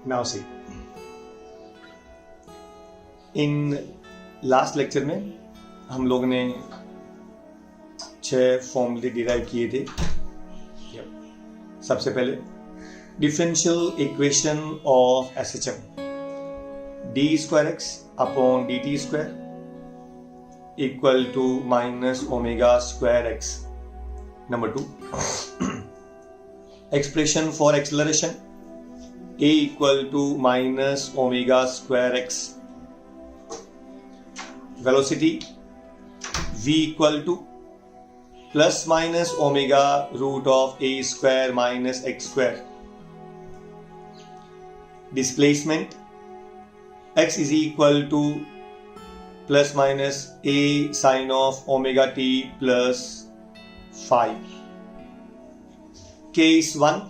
Now see, in last lecture में हम लोग ने 6 फॉर्मूले डिराइव किए थे। सबसे पहले differential equation of SHM, d² upon dt² equal to -ω²x। Number 2, expression for acceleration a equal to -ω²x, velocity v equal to ±ω√a² x², displacement x is equal to ±a sin of ωt plus phi. Case 1,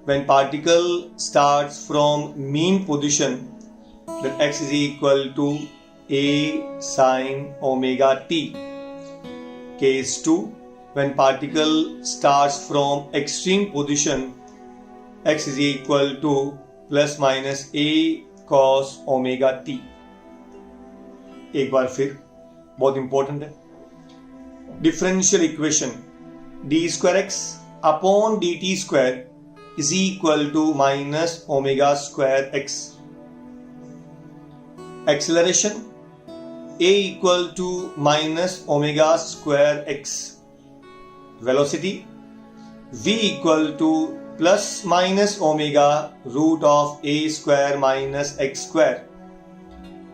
when particle starts from mean position, then x is equal to a sin ωt. Case 2, when particle starts from extreme position, x is equal to ±a cos ωt. एक बार फिर बहुत important है, differential equation d² upon dt² is equal to -ω²x, acceleration a equal to -ω²x, velocity v equal to ±ω√a² x²,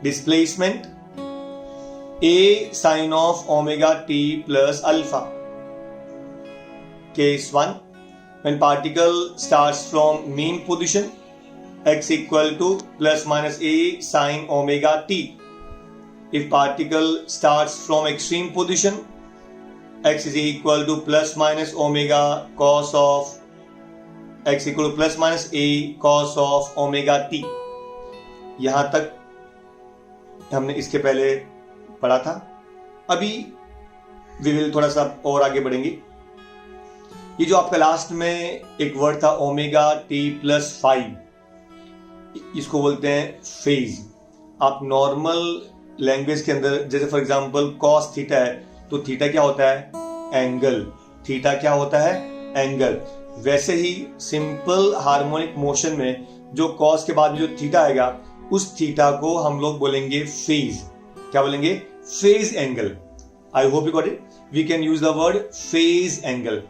displacement a sin of ωt plus alpha. Case 1, when particle starts from mean position, x equal to ±a sin ωt. If particle starts from extreme position, x is equal to ±ω cos of x equal to ±a cos of ωt. यहां तक हमने इसके पहले पढ़ा था। अभी we will थोड़ा सा और आगे बढ़ेंगे। ये जो आपका लास्ट में एक वर्ड था ωt+5, इसको बोलते हैं फेज। आप नॉर्मल लैंग्वेज के अंदर जैसे फॉर एग्जांपल cos थीटा है तो थीटा क्या होता है? एंगल। थीटा क्या होता है? एंगल। वैसे ही सिंपल हार्मोनिक मोशन में जो cos के बाद में जो थीटा आएगा उस थीटा को हम लोग बोलेंगे फेज। क्या बोलेंगे? Phase angle. I hope you got it. We can use the word phase angle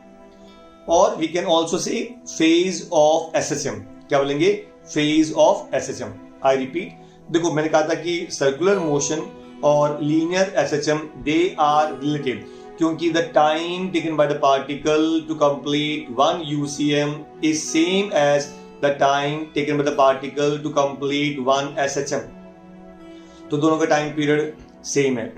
और we can also say phase of SHM। क्या बोलेंगे? Phase of SHM। I repeat, देखो मैंने कहा था कि सर्कुलर मोशन और linear SHM they are related, क्योंकि the time taken by the particle to complete 1 UCM is same as the time taken by the particle to complete 1 SHM। तो दोनों का टाइम पीरियड सेम है।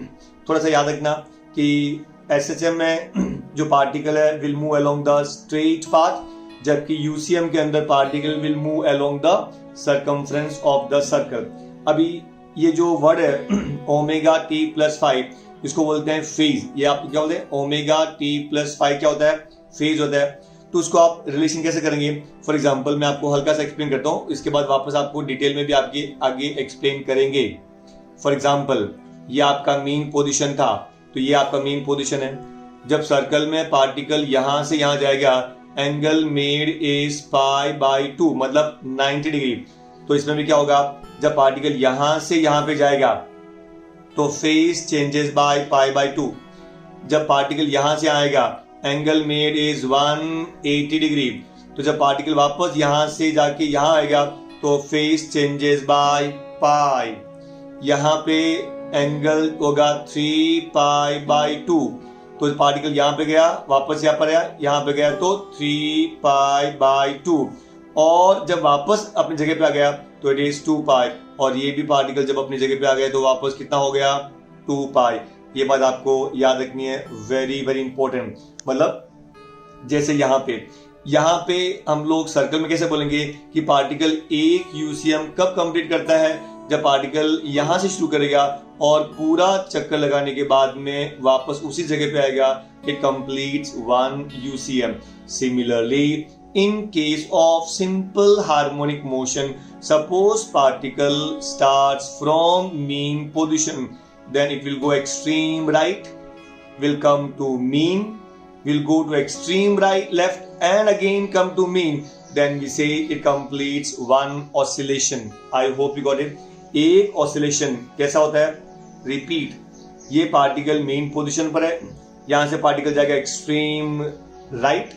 थोड़ा सा याद रखना कि SHM में जो पार्टिकल है will move along the straight path, जबकि UCM के अंदर particle will move along the circumference of the circle. अभी ये जो वर्ड है ωt+5, इसको बोलते हैं फेज। ये आप क्या बोलते हैं? ωt+5 क्या होता है? फेज होता है। तो उसको आप रिलेशन कैसे करेंगे? फॉर एग्जाम्पल मैं आपको हल्का सा एक्सप्लेन करता हूँ, इसके बाद वापस आपको डिटेल में भी आपके आगे एक्सप्लेन करेंगे। फॉर एग्जाम्पल ये आपका मीन पोजीशन था, तो ये आपका मीन पोजीशन है। जब सर्कल में पार्टिकल यहां से यहां जाएगा, एंगल मेड इज π/2 मतलब 90 डिग्री। तो इसमें भी क्या होगा? जब पार्टिकल यहां से यहां पे जाएगा तो फेज चेंजेस बाय π/2। जब पार्टिकल यहां से आएगा, एंगल मेड इज 180 डिग्री। तो जब पार्टिकल वापस यहां से जाके यहां आएगा तो फेज चेंजेस बाय π। यहां पे एंगल होगा 3π/2। तो पार्टिकल यहां पे गया, वापस यहां पर आया, यहां पे गया तो 3π/2। और जब वापस अपनी जगह पे आ गया तो इट इज 2π। और ये भी पार्टिकल जब अपनी जगह पे आ गया तो वापस कितना हो गया? 2π। ये बात आपको याद रखनी है, वेरी वेरी इंपॉर्टेंट। मतलब जैसे यहाँ पे हम लोग सर्कल में कैसे बोलेंगे कि पार्टिकल 1 UCM कब कंप्लीट करता है? जब पार्टिकल यहां से शुरू करेगा और पूरा चक्कर लगाने के बाद में वापस उसी जगह पे आएगा, it completes 1 UCM। Similarly in case of simple harmonic motion, suppose particle starts from mean position, then it will go extreme right, will come to mean, will go to extreme right left and again come to mean, then we say it completes one oscillation. I hope you got it. एक oscillation कैसा होता है? Repeat. ये particle main position पर है, यहां से particle जाएगा एक्सट्रीम राइट,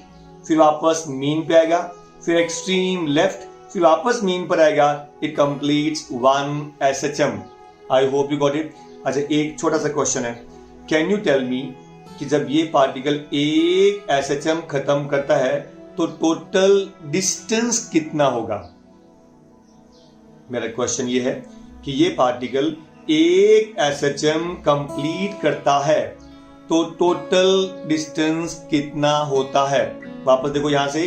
फिर वापस मीन पे आएगा, फिर एक्सट्रीम लेफ्ट, फिर वापस मीन पर आएगा. It completes one SHM. I hope you got it. अच्छा, एक छोटा सा क्वेश्चन है. कैन यू टेल मी कि जब ये पार्टिकल एक SHM खत्म करता है तो टोटल डिस्टेंस कितना होगा? मेरा क्वेश्चन ये है कि ये पार्टिकल एक SHM कंप्लीट करता है तो टोटल डिस्टेंस कितना होता है? वापस देखो, यहां से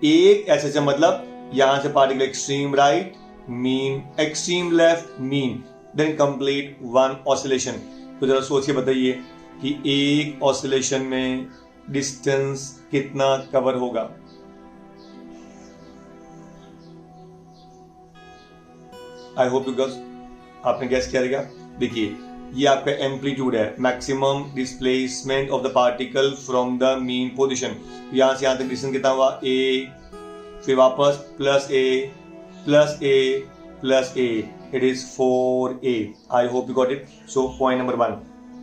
एक SHM मतलब यहां से particle extreme right mean, extreme left mean, then complete one oscillation. तो जरा सोच के बताइए कि एक ऑसिलेशन में डिस्टेंस कितना कवर होगा? आई होप यू गर्ल्स आपने गैस किया रहेगा. देखिए, ये आपका एम्पलीट्यूड है, maximum displacement of the particle from the mean position. यहां से यहां तक डिस्टेंस कितना हुआ? ए, फिर वापस plus A plus A plus A, it is 4a. I hope you got it. So point number 1,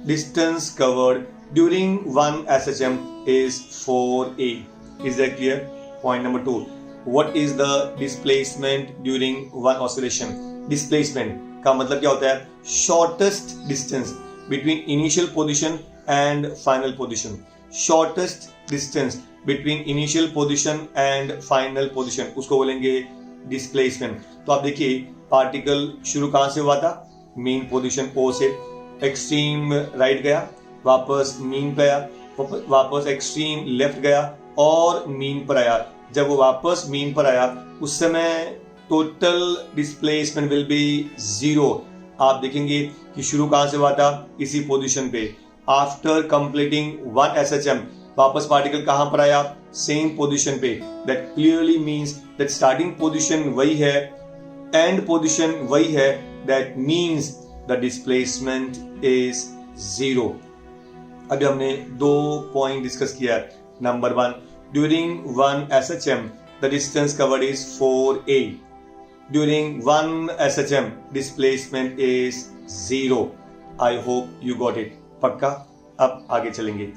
distance covered during one SHM is 4a. Is that clear? Point number 2, what is the displacement during one oscillation? Displacement का मतलब क्या होता है? Shortest distance between initial position and final position. Shortest distance between initial position and final position, उसको बोलेंगे displacement. तो आप देखिए, पार्टिकल शुरू कहां से हुआ था? मेन पोजीशन O से, एक्सट्रीम राइट गया, वापस मीन पे आया, वापस एक्सट्रीम लेफ्ट गया और मीन पर आया. जब वो वापस मीन पर आया उस समय टोटल डिस्प्लेसमेंट विल बी 0. आप देखेंगे कि शुरू कहां से हुआ था? इसी पोजीशन पे. आफ्टर कंप्लीटिंग वन SHM वापस पार्टिकल कहां पर आया? सेम पोजीशन पे. That clearly means that starting position वही है, एंड पोजीशन वही है. That means the displacement is 0. अभी हमने 2 पॉइंट डिस्कस किया है. Number 1, during one SHM the distance covered is 4a. During one SHM, displacement is 0. I hope you got it. पक्का? अब आगे चलेंगे.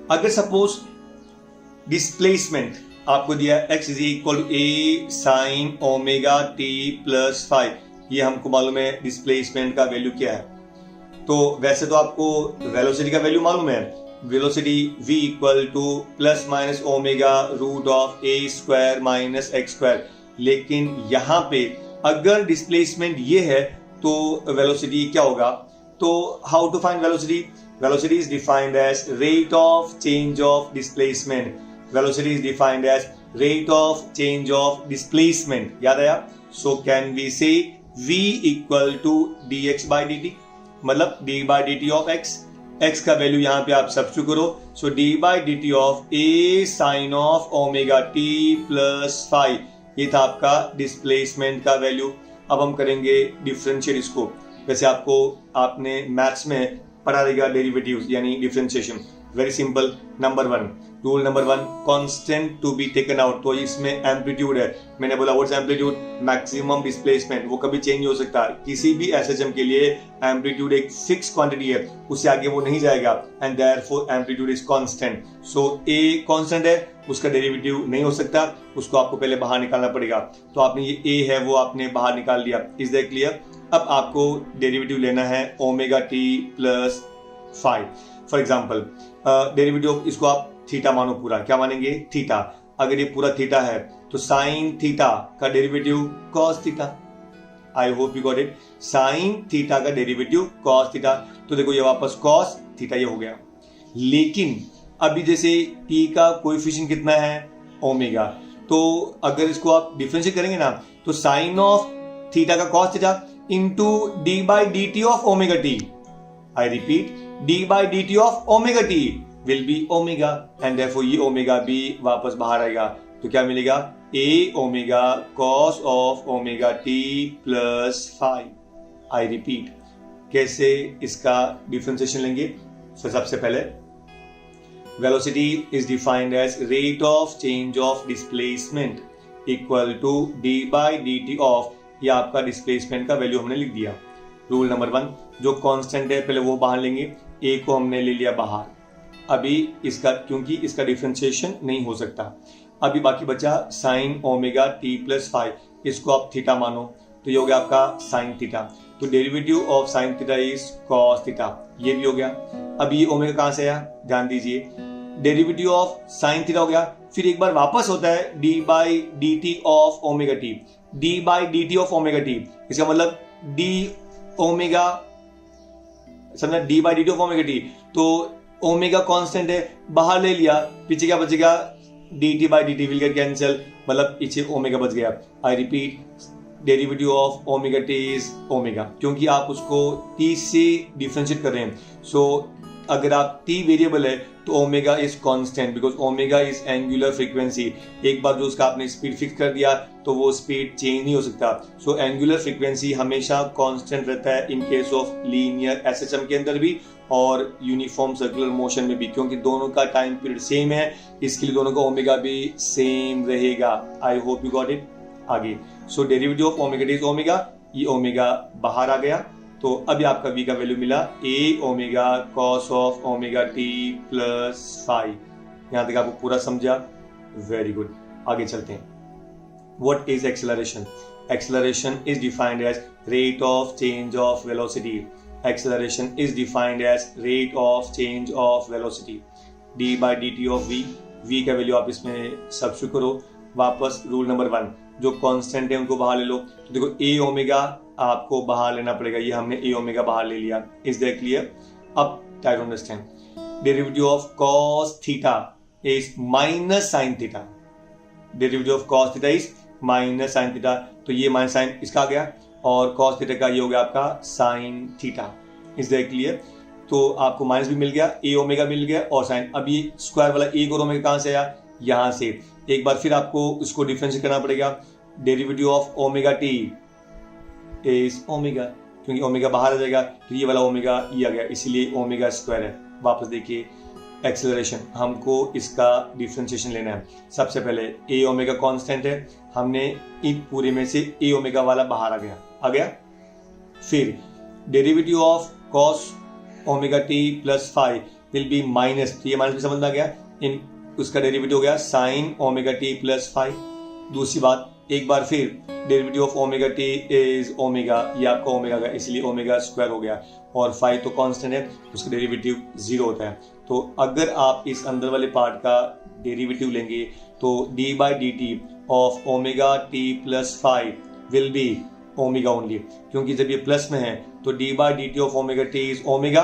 अगर सपोज डिस्प्लेसमेंट आपको दिया x is equal to a sine omega t plus 5, ये हमको मालूम है डिस्प्लेसमेंट का वैल्यू क्या है. तो वैसे तो आपको वेलोसिटी का वैल्यू मालूम है, velocity v equal to plus minus omega root of a square minus x square. लेकिन यहाँ पे अगर डिस्प्लेसमेंट ये है तो वेलोसिटी क्या होगा? तो how to find velocity? Velocity is defined as rate of change of displacement. Velocity is defined as rate of change of displacement. याद आया? So can we say v equal to dx by dt, मतलब d by dt of x. x का value यहाँ पे आप substitute करो. So d by dt of a sine of omega t plus 5, ये था आपका डिस्प्लेसमेंट का वैल्यू. अब हम करेंगे डिफरेंशिएट इसको. वैसे आपने मैथ्स में पढ़ा रहेगा डेरिवेटिव्स यानी differentiation. Very simple. Number 1, rule number 1, constant to be taken out. तो इसमें एम्पलीट्यूड है. मैंने बोला व्हाट्स एम्पलीट्यूड? Maximum displacement. वो कभी चेंज हो सकता है. किसी भी SHM के लिए एम्पलीट्यूड एक फिक्स क्वांटिटी है, उससे आगे वो नहीं जाएगा, and therefore amplitude is constant. So a constant है, उसका डेरिवेटिव नहीं हो सकता, उसको आपको पहले बाहर निकालना पड़ेगा. तो आपने ये a है वो आपने बाहर निकाल लिया. Is that clear? अब आपको डेरिवेटिव लेना है omega t plus 5. For example derivative इसको आप थीटा मानो पूरा. क्या मानेंगे? थीटा. अगर ये पूरा थीटा है तो साइन थीटा का derivative cos theta. I hope you got it. Sine theta का डेरिवेटिव कॉस थीटा. तो देखो ये वापस कॉस थीटा ये हो गया. लेकिन अभी जैसे t का कोएफिशिएंट कितना है? ओमेगा. तो अगर इसको आप डिफरेंशिएट करेंगे ना तो साइन ऑफ थीटा का cos theta into d by dt of omega t. I repeat, d by dt of omega t will be omega and therefore ये omega भी वापस बाहर आएगा. तो क्या मिलेगा? a omega cos of omega t plus phi. I repeat, कैसे इसका डिफरेंशिएशन लेंगे? सबसे पहले velocity is defined as rate of change of displacement equal to d by dt of, ये आपका डिस्प्लेसमेंट का वैल्यू हमने लिख दिया. रूल नंबर 1, जो कांस्टेंट है पहले वो बाहर लेंगे, a को हमने ले लिया बाहर. अभी इसका, क्योंकि इसका डिफरेंशिएशन नहीं हो सकता, अभी बाकी बचा sine omega T plus five. इसको आप थीटा मानो तो ये हो गया आपका साइन थीटा. तो derivative of sine theta is cos theta. ये भी हो गया. अब ये ओमेगा कहां से आया? ध्यान दीजिए, डेरिवेटिव ऑफ साइन थीटा हो गया. फिर एक बार वापस होता है D by D T of omega T. D by D T of omega T, इसका मतलब डी ओमेगा, समझना, D by D T of omega T. तो ओमेगा कांस्टेंट है, बाहर ले लिया, पीछे क्या बचेगा? D T by D T will get cancel, मतलब पीछे ओमेगा बच गया. I repeat, derivative of omega t is omega, क्योंकि आप उसको टी से डिफरेंशिएट कर रहे हैं. सो अगर आप टी वेरिएबल है तो omega is constant because omega is angular frequency. एक बार जो उसका आपने स्पीड फिक्स कर दिया तो वो स्पीड चेंज नहीं हो सकता. सो एंगुलर फ्रीक्वेंसी हमेशा कांस्टेंट रहता है in case of linear SHM के अंदर भी और यूनिफॉर्म सर्कुलर मोशन में भी, क्योंकि दोनों का टाइम पीरियड सेम है, इसके लिए दोनों का ओमेगा भी सेम रहेगा. I hope you got it. आगे, so derivative of omega t is omega. ये ओमेगा बाहर आ गया, तो अभी आपका v का वैल्यू मिला a omega cos of omega t plus five. यहां तक आपको पूरा समझा? Very good. आगे चलते हैं. What is acceleration? Acceleration is defined as rate of change of velocity. Acceleration is defined as rate of change of velocity. d by D T of v का value आप इसमें सब्स्टिट्यूट करो. वापस rule number 1, जो constant है उनको बाहर ले लो. तो देखो a ओमेगा आपको बाहर लेना पड़ेगा, ये हमने a ओमेगा बाहर ले लिया. Is that clear? अब try to understand. Derivative of cos theta is minus sin theta. Derivative of cos theta is minus sin theta. तो ये माइनस sin इसका आ गया और cos थीटा का ये हो गया आपका sin theta. Is that clear? तो आपको माइनस भी मिल गया, a ओमेगा मिल गया और sin. अब ये स्क्वायर वाला a और ओमेगा कहां से आया? यहां से. एक बार फिर आपको उसको डिफरेंशिएट करना पड़ेगा. Derivative of omega t is omega, क्योंकि ओमेगा बाहर आ जाएगा, फिर ये वाला ओमेगा ये आ गया, इसीलिए ओमेगा स्क्वायर है. वापस देखिए एक्सेलरेशन, हमको इसका डिफरेंशिएशन लेना है. सबसे पहले a ओमेगा कांस्टेंट है, हमने इन पूरे में से a ओमेगा वाला बाहर आ गया. फिर derivative of cos omega T plus five will be minus, ये माइनस भी समझ में आ गया. इन उसका डेरिवेटिव हो गया sine omega T plus five. दूसरी बात, एक बार फिर derivative of omega t is omega, ये आपका ओमेगा का, इसलिए ओमेगा स्क्वायर हो गया. और फाइव तो कांस्टेंट है, उसका डेरिवेटिव 0 होता है. तो अगर आप इस अंदर वाले पार्ट का डेरिवेटिव लेंगे तो D by D T of omega T plus five will be omega only, क्योंकि जब ये प्लस में है तो D by D T of omega t is omega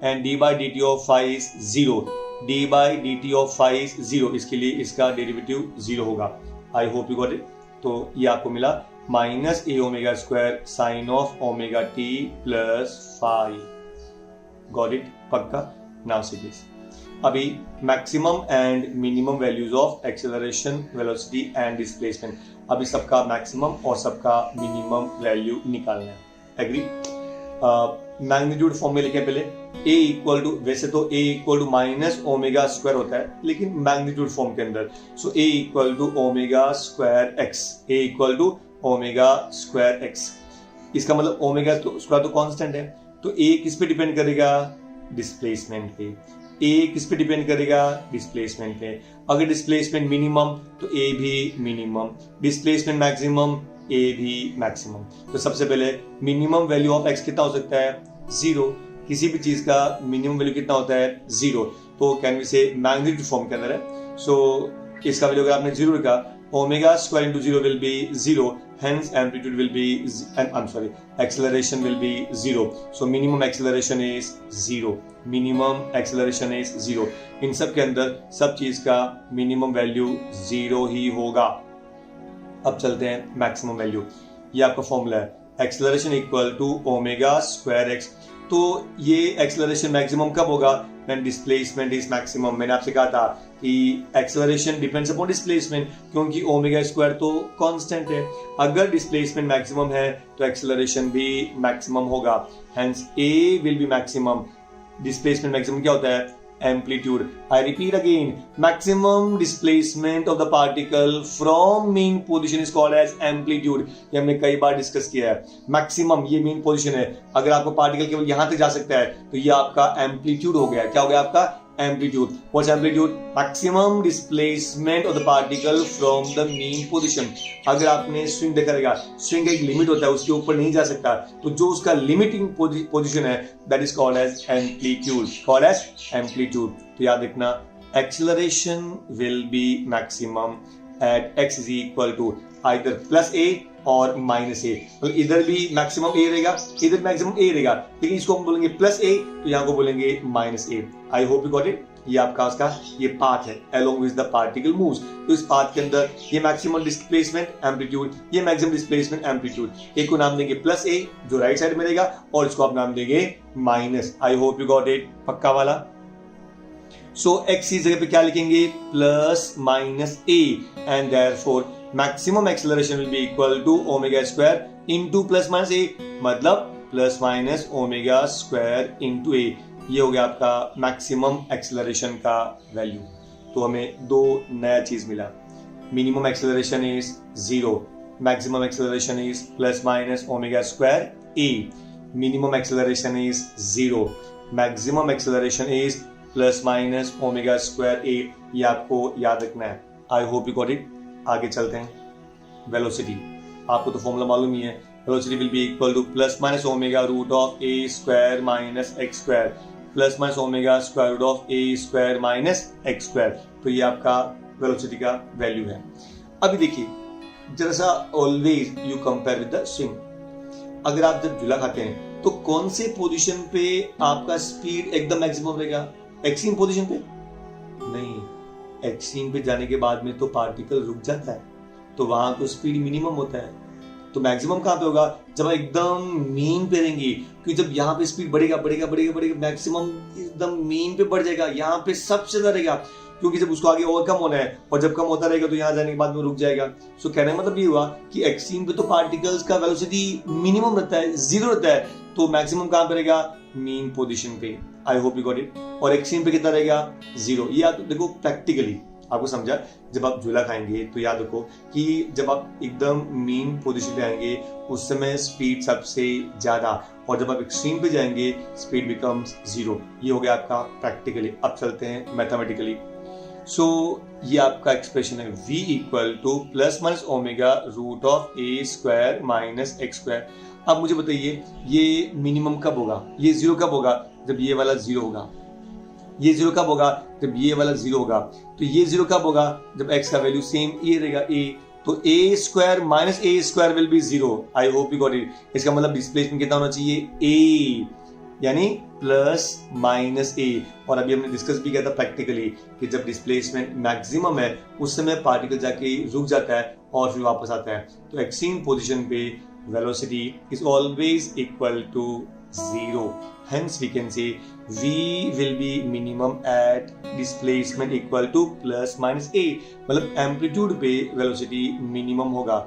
and D by D T of five is 0. D by D T of five is 0, इसके लिए इसका derivative 0 होगा. I hope you got it. तो ये आपको मिला minus A omega square sine of omega T plus five. Got it? पक्का? Now see this. अभी maximum and minimum values of acceleration, velocity and displacement. अभी सबका मैक्सिमम और सबका मिनिमम वैल्यू निकालना है. एग्री? मैग्नीट्यूड फॉर्म में लिखे पहले a इक्वल टू, वैसे तो a equal to minus omega square होता है, लेकिन मैग्नीट्यूड फॉर्म के अंदर so a equal to omega square x. a equal to omega square x. इसका मतलब ओमेगा तो स्क्वायर तो कांस्टेंट है, तो a किस पे डिपेंड करेगा? डिस्प्लेसमेंट पे. a किस पे डिपेंड करेगा? डिस्प्लेसमेंट पे. अगर डिस्प्लेसमेंट मिनिमम तो a भी मिनिमम, डिस्प्लेसमेंट मैक्सिमम a भी मैक्सिमम. तो सबसे पहले मिनिमम वैल्यू ऑफ x कितना हो सकता है? 0. किसी भी चीज का मिनिमम वैल्यू कितना होता है? 0. तो कैन वी से मैग्नीट्यूड फॉर्म के अंदर है. सो इसका वैल्यू अगर आपने 0 लिखा, omega square into 0 will be 0, hence amplitude will be, acceleration will be 0. So minimum acceleration is 0. Minimum acceleration is 0. इन सब के अंदर सब चीज का मिनिमम वैल्यू 0 ही होगा. अब चलते हैं मैक्सिमम वैल्यू. ये आपका फॉर्मूला है acceleration equal to omega square X. तो ये एक्सेलरेशन मैक्सिमम कब होगा? When displacement is maximum. मैंने आपसे कहा था कि एक्सेलरेशन डिपेंड्स अपॉन डिस्प्लेसमेंट, क्योंकि ओमेगा स्क्वायर तो कांस्टेंट है। अगर डिस्प्लेसमेंट मैक्सिमम है तो एक्सेलरेशन भी मैक्सिमम होगा, hence A will be maximum. Displacement maximum क्या होता है? Amplitude. I repeat again, maximum displacement of the particle from mean position is called as amplitude. ये हमने कई बार डिस्कस किया है। मैक्सिमम ये मीन पोजीशन है, अगर आपका पार्टिकल केवल यहां तक जा सकता है तो ये आपका एम्पलीट्यूड हो गया। क्या हो गया आपका? Amplitude. What's amplitude? Maximum displacement of the particle from the mean position. अगर आपने स्विंग देखा रहेगा, स्विंग का एक लिमिट होता है, उसके ऊपर नहीं जा सकता, तो जो उसका लिमिटिंग पोजीशन है that is called as amplitude, called as amplitude. तो याद रखना, acceleration will be maximum at x is equal to either plus a और माइनस ए। तो इधर भी मैक्सिमम ए रहेगा, इधर मैक्सिमम ए रहेगा, लेकिन इसको हम बोलेंगे प्लस ए, तो यहाँ को बोलेंगे minus A. I hope you got it. ये आपका उसका ये पाथ है along with the particle moves। तो इस पाथ के अंदर ये मैक्सिमम डिस्प्लेसमेंट एम्पलीट्यूड, ये मैक्सिमम डिस्प्लेसमेंट एम्पलीट्यूड। एक को नाम देंगे प्लस ए जो राइट साइड में रहेगा, और इसको आप नाम देंगे minus. I hope you got it, पक्का वाला। सो x की जगह पे क्या लिखेंगे? Plus minus A, and therefore maximum acceleration will be equal to omega square into plus minus A, मतलब plus minus omega square into A. ये हो गया आपका मैक्सिमम एक्सेलरेशन का वैल्यू। तो हमें दो नया चीज मिला, minimum acceleration is 0, maximum acceleration is plus minus omega square A. Minimum acceleration is 0, maximum acceleration is plus minus omega square A. ये आपको याद रखना है। I hope you got it. आगे चलते हैं। वेलोसिटी, आपको तो फॉर्मूला मालूम ही है। Velocity will be equal to plus minus omega root of A square minus X square, plus minus omega square root of A square minus X square. तो ये आपका वेलोसिटी का वैल्यू है। अभी देखिए जरा सा, always you compare with the swing. अगर आप जब झूला खाते हैं तो कौन से पोजीशन पे आपका स्पीड एकदम मैक्सिमम रहेगा? एक्सट्रीम पोजीशन पे नहीं, एक्सट्रीम पे जाने के बाद में तो पार्टिकल रुक जाता है, तो वहां तो स्पीड मिनिमम होता है। तो मैक्सिमम कहां पे होगा? जब एकदम मीन पे रहेंगे, क्योंकि जब यहाँ पे स्पीड बढ़ेगा बढ़ेगा बढ़ेगा बढ़ेगा, मैक्सिमम एकदम मीन पे बढ़ जाएगा, यहाँ पे सबसे ज्यादा रहेगा, क्योंकि जब उसको आगे और कम होना है, और जब कम होता रहेगा तो यहाँ जाने के बाद में रुक जाएगा। सो कहने मतलब ये हुआ कि एक्सट्रीम पे तो पार्टिकल्स का वेलोसिटी मिनिमम रहता है, 0 रहता है, तो मैक्सिमम कहां पे रहेगा? मीन पोजीशन पे। आई होप यू गॉट इट। और एक्सट्रीम पे कितना रहेगा? 0। ये आप देखो प्रैक्टिकली आपको समझा। जब आप झूला खाएंगे तो याद रखो कि जब आप एकदम मीन पोजीशन पे आएंगे उस समय स्पीड सबसे ज्यादा, और जब आप एक्सट्रीम पे जाएंगे स्पीड बिकम्स 0। ये हो गया आपका प्रैक्टिकली। अब चलते हैं मैथमेटिकली। सो ये आपका एक्सप्रेशन है v equal to plus minus omega root of A square minus X square. अब मुझे बताइए ये मिनिमम कब होगा? ये 0 कब होगा? जब ये वाला 0 होगा। ये 0 कब होगा? जब ये वाला 0 होगा। तो ये 0 कब होगा? जब x का वैल्यू सेम ये रहेगा a, तो a square minus a square will be 0। I hope you got it. इसका मतलब डिस्प्लेसमेंट कितना होना चाहिए? a, यानी प्लस माइनस a। और अभी हमने डिस्कस भी किया था प्रैक्टिकली कि जब डिस्प्लेसमेंट मैक्सिमम है उस समय पार्टिकल जाके रुक जाता है और फिर वापस आता है। तो एक्सट्रीम पोजीशन पे velocity is always equal to 0. Hence we can say v will be minimum at displacement equal to plus minus a। मतलब एम्पलीट्यूड पे वेलोसिटी मिनिमम होगा।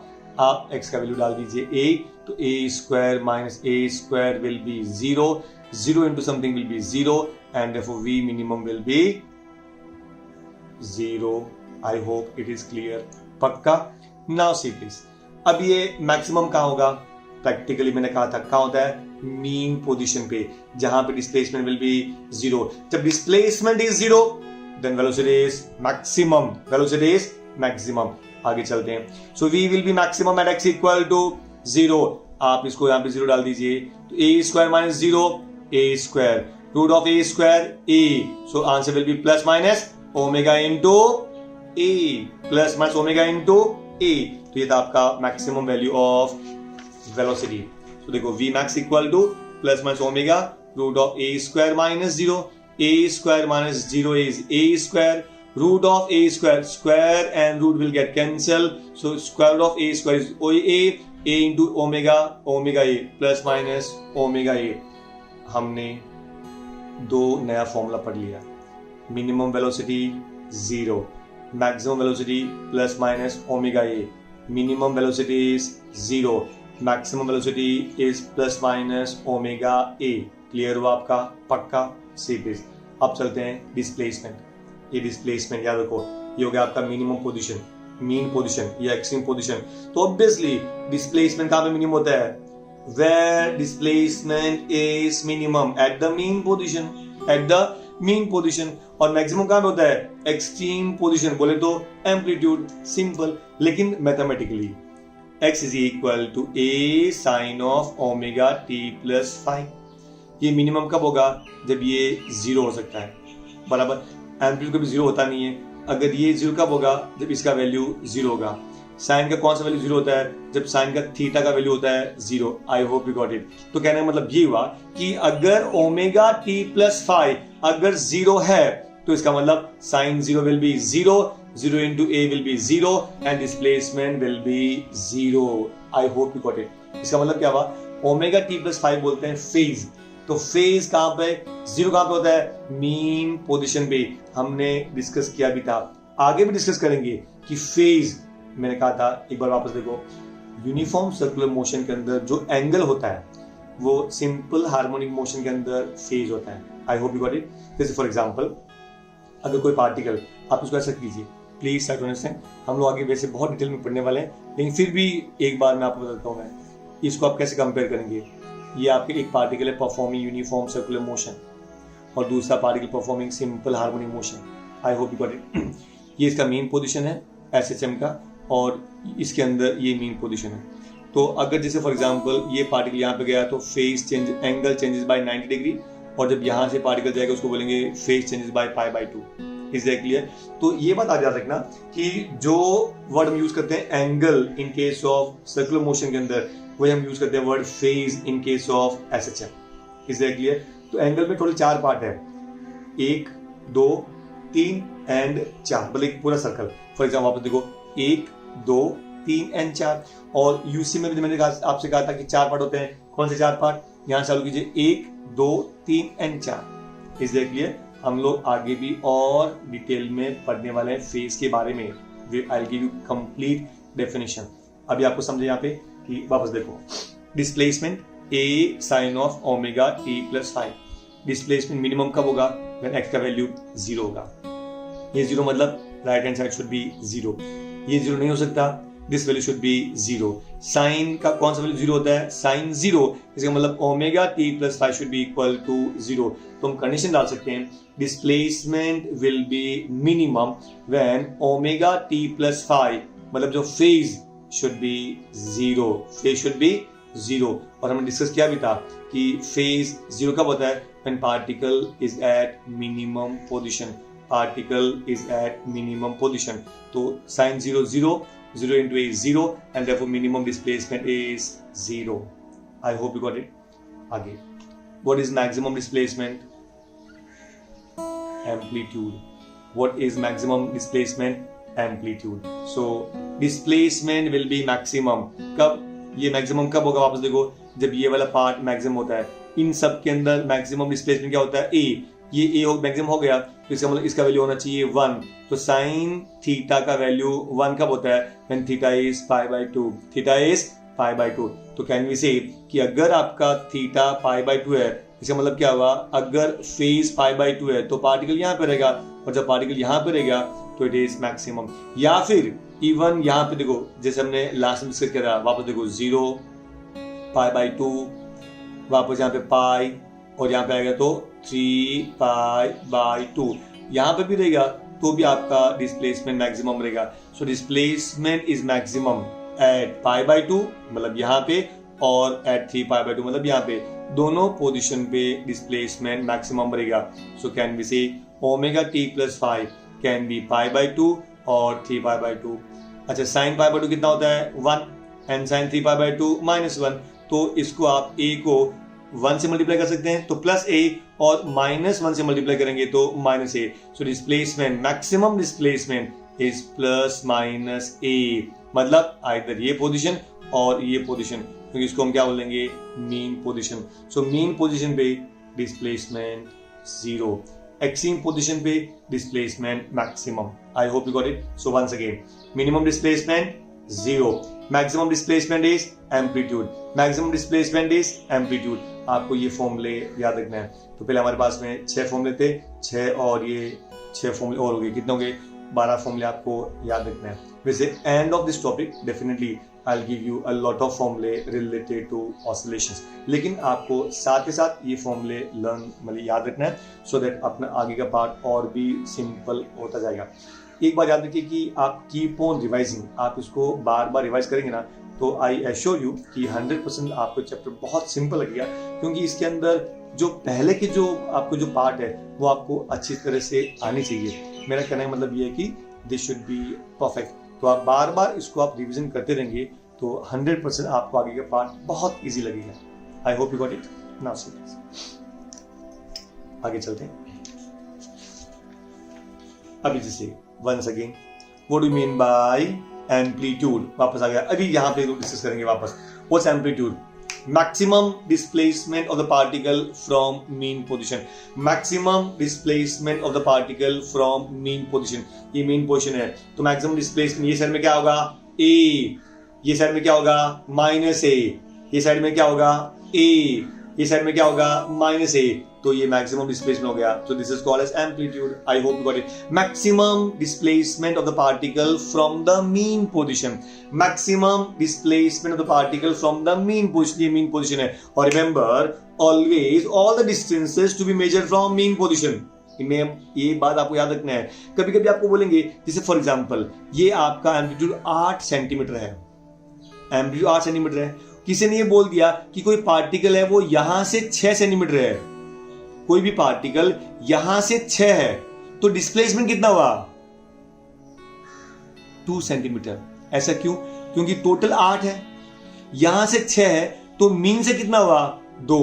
आप x का वैल्यू डाल दीजिए a, तो a square minus a square will be 0, 0 into something will be 0, and therefore v minimum will be 0. I hope it is clear. पक्का? Now see this. अब ये मैक्सिमम कहां होगा? प्रैक्टिकली मैंने कहा था कहां होता है? मीन पोजीशन पे, जहां पे डिस्प्लेसमेंट विल बी 0। जब displacement is 0 then velocity is maximum, velocity is maximum. आगे चलते हैं। So v will be maximum at x equal to 0। आप इसको यहां पे 0 डाल दीजिए, तो a square minus 0 a square root of a square a। So answer will be plus minus omega into a, plus minus omega into a। तो ये था आपका मैक्सिमम वैल्यू ऑफ वेलोसिटी। तो देखो v max equal to plus minus omega root of a square minus 0, a square minus 0 is a square root of a square, square and root will get cancel, so square root of a square is a A into omega, omega A plus minus omega A. हमने दो नया formula पढ़ लिया, minimum velocity 0, maximum velocity plus minus omega A. Minimum velocity is 0, maximum velocity is plus minus omega A. Clear हुआ आपका? पक्का? Series. अब चलते हैं डिस्प्लेसमेंट। ये डिस्प्लेसमेंट याद रखो, ये हो गया आपका मिनिमम पोजीशन, मीन पोजीशन या एक्सट्रीम पोजीशन। तो ऑब्वियसली डिस्प्लेसमेंट कहां पे मिनिमम होता है? Where displacement is minimum at the mean position, at the mean position. और मैक्सिमम कहां पे होता है? Extreme position. बोले तो एम्पलीट्यूड, सिंपल। लेकिन mathematically x is equal to a sin of omega t plus 5। ये मिनिमम कब होगा? जब ये 0 हो सकता है, बराबर। एम्पलीट्यूड कभी 0 होता नहीं है। अगर ये 0 कब होगा? जब इसका वैल्यू 0 होगा। साइन का कौन सा वैल्यू 0 होता है? जब साइन का थीटा का वैल्यू होता है 0। आई होप यू गॉट इट। तो कहने का मतलब ये हुआ कि अगर ओमेगा t प्लस 5 अगर 0 है तो इसका मतलब sign 0 will be 0, 0 into a will be 0 and displacement will be 0। I hope you got it। इसका मतलब क्या हुआ? ओमेगा t प्लस 5 बोलते हैं फेज। तो फेज कहां पे? 0 कहां पे होता है? मीन पोजीशन पे। हमने डिस्कस किया भी था, आगे भी डिस्कस करेंगे कि फेज, मैंने कहा था, एक बार वापस देखो, यूनिफॉर्म सर्कुलर मोशन के अंदर जो एंगल होता है वो सिंपल हार्मोनिक मोशन के अंदर फेज होता है। I hope you got it. जैसे फॉर एग्जांपल अगर कोई पार्टिकल, आप उसको ऐसा कीजिए, प्लीज ट्राई टू अंडरस्टैंड। हम लोग आगे वैसे बहुत डिटेल में पढ़ने वाले हैं, लेकिन फिर भी एक बार मैं आपको बताता हूँ। मैं इसको आप कैसे कंपेयर करेंगे? ये आपके एक पार्टिकल है परफॉर्मिंग यूनिफॉर्म सर्कुलर मोशन और दूसरा particle performing simple harmonic motion. I hope you got it. ये इसका मेन पोजीशन है एसएचएम का और इसके अंदर ये मेन पोजीशन है। तो अगर जैसे फॉर एग्जांपल ये पार्टिकल यहाँ पे गया तो phase change, angle changes by 90 degree, और जब यहाँ से पार्टिकल जाएगा उसको बोलेंगे फेज चेंजेस बाय π/2। एग्जैक्टली है। तो ये बात आ जा रखना कि जो वर्ड हम यूज करते हैं angle in case of circular motion के अंदर, वही हम यूज करते हैं word phase in case of SHM. Exactly है। तो एंगल में टोटल 4 पार्ट है, 1, 2, 3 एंड 4, मतलब एक पूरा सर्कल। फॉर एग्जाम्पल वापस देखो, 1, 2, 3 एंड 4। और यूसी में भी मैंने आपसे कहा था कि 4 पार्ट होते हैं। कौन से 4 पार्ट? यहां चालू कीजिए, 1, 2, 3 एंड 4। एग्जैक्टली है। हम लोग आगे भी और डिटेल में पढ़ने वाले हैं फेज के बारे में। I will give you complete definition. अभी आपको समझे यहाँ पे कि वापस देखो, displacement A sine of omega T plus 5। Displacement minimum कब होगा? व्हेन एक्स का वैल्यू 0 होगा। ये 0 मतलब right hand side should be 0। ये 0 नहीं हो सकता, this value should be 0। Sine का कौन सा वैल्यू 0 होता है? साइन 0। इसका मतलब omega T plus 5 should be equal to 0। तो हम कंडीशन डाल सकते हैं, displacement will be minimum when omega T plus 5, मतलब जो phase should be 0, phase should be 0। और हमने डिस्कस किया भी था कि फेज 0 कब होता है? When particle is at minimum position, particle is at minimum position. तो sign 0 0, 0 into a is 0 and therefore minimum displacement is 0. I hope you got it. आगे, what is maximum displacement? Amplitude. What is maximum displacement? Amplitude. So displacement will be maximum. कब? ये maximum कब होगा? वापस देखो, जब ये वाला पार्ट maximum होता है। इन सब के अंदर maximum displacement क्या होता है? A। ये A मैक्सिमम हो गया तो इसका मतलब इसका वैल्यू होना चाहिए 1। तो साइन थीटा का वैल्यू 1 कब होता है? When theta is π/2। Theta is π/2। तो कैन वी से कि अगर आपका थीटा π/2 है, इसका मतलब क्या हुआ? अगर फेज π/2 है तो पार्टिकल यहाँ पे रहेगा, और जब पार्टिकल यहाँ पे रहेगा तो इट इज मैक्सिमम। या फिर इवन यहाँ पे देखो, जैसे हमने लास्ट में डिस्कस किया था, वापस देखो 0, π/2, वापस यहाँ पे पाई, और यहाँ पे आएगा तो 3π/2। यहाँ पे भी रहेगा तो भी आपका डिस्प्लेसमेंट मैक्सिमम रहेगा। So displacement is maximum at π/2 मतलब यहाँ पे, और एट 3π/2 मतलब यहाँ पे। दोनों पोजीशन पे डिस्प्लेसमेंट मैक्सिमम रहेगा। So can be say omega T plus 5 can be π/2 और 3π/2। अच्छा, साइन π/2 कितना होता है? 1 एंड साइन 3π/2 -1। तो इसको आप a को 1 से मल्टीप्लाई कर सकते हैं तो प्लस a, और -1 से मल्टीप्लाई करेंगे तो -a। So displacement, maximum displacement is plus minus a, मतलब आइदर ये पोजीशन और ये पोजीशन, क्योंकि इसको हम क्या बोलेंगे, mean position. So mean position पे डिस्प्लेसमेंट 0, एक्सट्रीम पोजीशन पे displacement maximum. I hope you got it. So once again, minimum displacement 0, maximum displacement is amplitude, maximum displacement is amplitude. आपको ये फॉर्मूले याद रखना है। तो पहले हमारे पास में 6 फॉर्मूले थे, 6 और ये 6 फॉर्मूले और हो गए, कितने हो गए, 12 फॉर्मूले आपको याद रखना है। वैसे end of this topic definitely I will give you a lot of फॉर्मूले रिलेटेड टू ऑसिलेशंस, लेकिन आपको साथ के साथ ये फॉर्मूले लर्न मतलब याद रखना है, सो दैट अपना आगे का पार्ट और भी सिंपल होता जाएगा। एक बात याद रखिए कि आप कीप ऑन रिवाइजिंग, आप इसको बार बार रिवाइज करेंगे ना, तो आई एश्योर यू कि 100% आपको चैप्टर बहुत सिंपल लगेगा, क्योंकि इसके अंदर जो पहले के जो आपको जो पार्ट है वो आपको अच्छी तरह से आनी चाहिए। मेरा कहने का मतलब ये है कि दिस शुड बी परफेक्ट। तो आप बार बार इसको आप रिवीजन करते रहेंगे तो 100% आपको आगे का पार्ट बहुत इजी लगेगा। I hope you got it. Now see आगे चलते हैं। अभी जैसे once again, what do you mean by amplitude, वापस आ गया। अभी यहां पे डिस्कस करेंगे वापस, what's amplitude, maximum displacement of the particle from mean position, maximum displacement of the particle from mean position। ये mean position है तो maximum displacement ये साइड में क्या होगा a, ये साइड में क्या होगा माइनस a, ये साइड में क्या होगा a, ये साइड में क्या होगा माइनस a, तो ये मैक्सिमम डिस्प्लेसमेंट हो गया। तो this is called as amplitude. I hope you got it. Maximum displacement of the particle from the mean position, maximum displacement of the particle from the mean position, ये mean position है। और remember always all the distances to be measured from mean position. इनमें ये बात आपको याद रखना है। कभी कभी आपको बोलेंगे, जैसे फॉर एग्जांपल ये आपका एम्पलीट्यूड 8 सेंटीमीटर है, एम्पलीट्यूड 8 सेंटीमीटर है। किसी ने ये बोल दिया कि कोई पार्टिकल है वो यहां से 6 सेंटीमीटर है, कोई भी पार्टिकल यहां से 6 है, तो डिस्प्लेसमेंट कितना हुआ 2 सेंटीमीटर। ऐसा क्यों? क्योंकि टोटल 8 है, यहां से 6 है, तो मीन से कितना हुआ 2।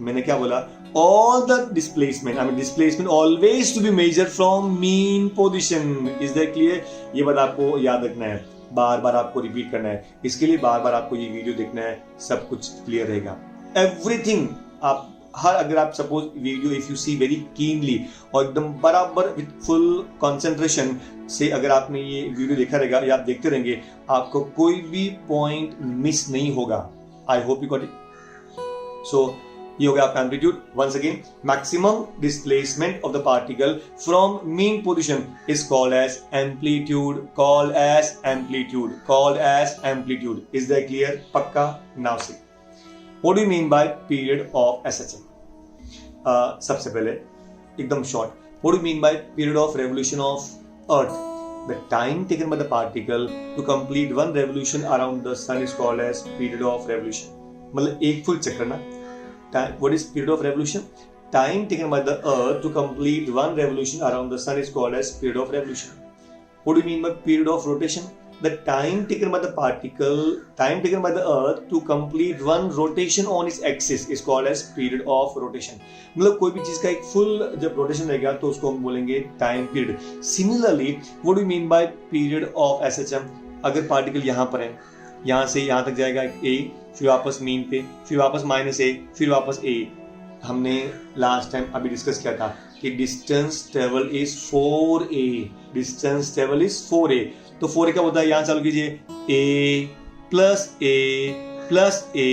मैंने क्या बोला, all the displacement, I mean displacement always to be measured from mean position। Is that clear? ये बात आपको याद रखना है, बार बार आपको रिपीट करना है। इसके लिए बार बार आपको ये वीडियो देखना है, सब कुछ क्लियर रहेगा। एवरीथिंग आप हर, अगर आप suppose video if you see very keenly और एकदम बराबर विथ फुल कंसंट्रेशन से अगर आपने ये वीडियो देखा रहेगा या आप देखते रहेंगे, आपको कोई भी पॉइंट मिस नहीं होगा। I hope you got it. So ये हो गया आपका amplitude. Once again, maximum displacement of the particle from mean position is called as amplitude, called as amplitude, called as amplitude. Is that clear? पक्का? Now see what do you mean by period of SHM. सबसे पहले एकदम short, what do you mean by period of revolution of earth? The time taken by the particle to complete one revolution around the sun is called as period of revolution। मतलब एक full चक्कर ना। What is period of revolution? Time taken by the earth to complete one revolution around the sun is called as period of revolution। What do you mean by period of rotation? The time taken by the particle, time taken by the earth to complete one rotation on its axis is called as period of rotation। मतलब कोई भी चीज का एक full जब rotation रहेगा तो उसको हम बोलेंगे time period. Similarly what do you mean by period of SHM? अगर पार्टिकल यहाँ पर है, यहाँ से यहाँ तक जाएगा A, फिर वापस मीन पे, फिर वापस -A, फिर वापस A। हमने लास्ट टाइम अभी डिस्कस किया था कि distance travel is 4A, distance travel is 4A। तो 4A क्या होता है, यहां चालू कीजिए, A plus A plus A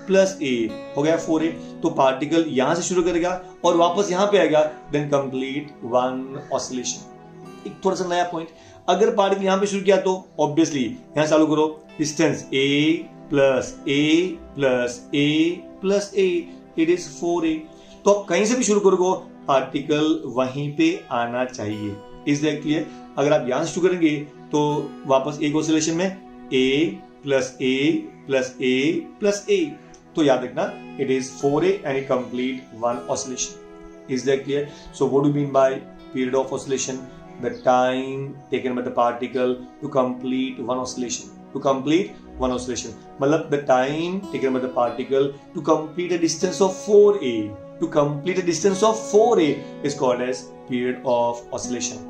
plus A हो गया 4A। तो पार्टिकल यहां से शुरू करेगा और वापस यहां पे आएगा, देन कंप्लीट वन ऑसिलेशन। एक थोड़ा सा नया पॉइंट, अगर पार्टिकल यहां पे शुरू किया तो ऑब्वियसली यहां चालू करो, distance A plus A plus A plus A, it is 4A। तो आप कहीं से भी शुरू करोगे, पार्टिकल वहीं पे आना चाहिए। Is that clear? अगर आप यहां से शुरू करेंगे तो वापस एक ऑसिलेशन में A plus A plus A plus A, तो याद रखना it is 4A and it complete one oscillation. Is that clear? So what do you mean by period of oscillation? The time taken by the particle to complete one oscillation, to complete one oscillation, मतलब the time taken by the particle to complete a distance of 4A, to complete a distance of 4A is called as period of oscillation।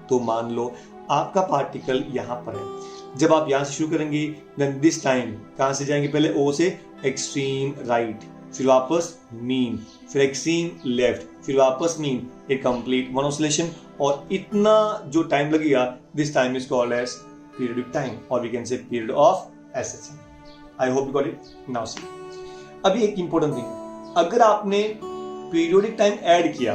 तो मान लो आपका particle यहाँ पर है। जब आप यहाँ से शुरू करेंगे देन दिस टाइम कहाँ से जाएंगे, पहले ओ से एक्सट्रीम राइट, फिर वापस मीन, फिर एक्सट्रीम लेफ्ट, फिर वापस mean, a complete one oscillation. और इतना जो टाइम लगेगा this time is called as periodic time और we can say period of SHM. I hope you got it now. See अभी एक इंपॉर्टेंट थिंग, अगर आपने पीरियोडिक टाइम ऐड किया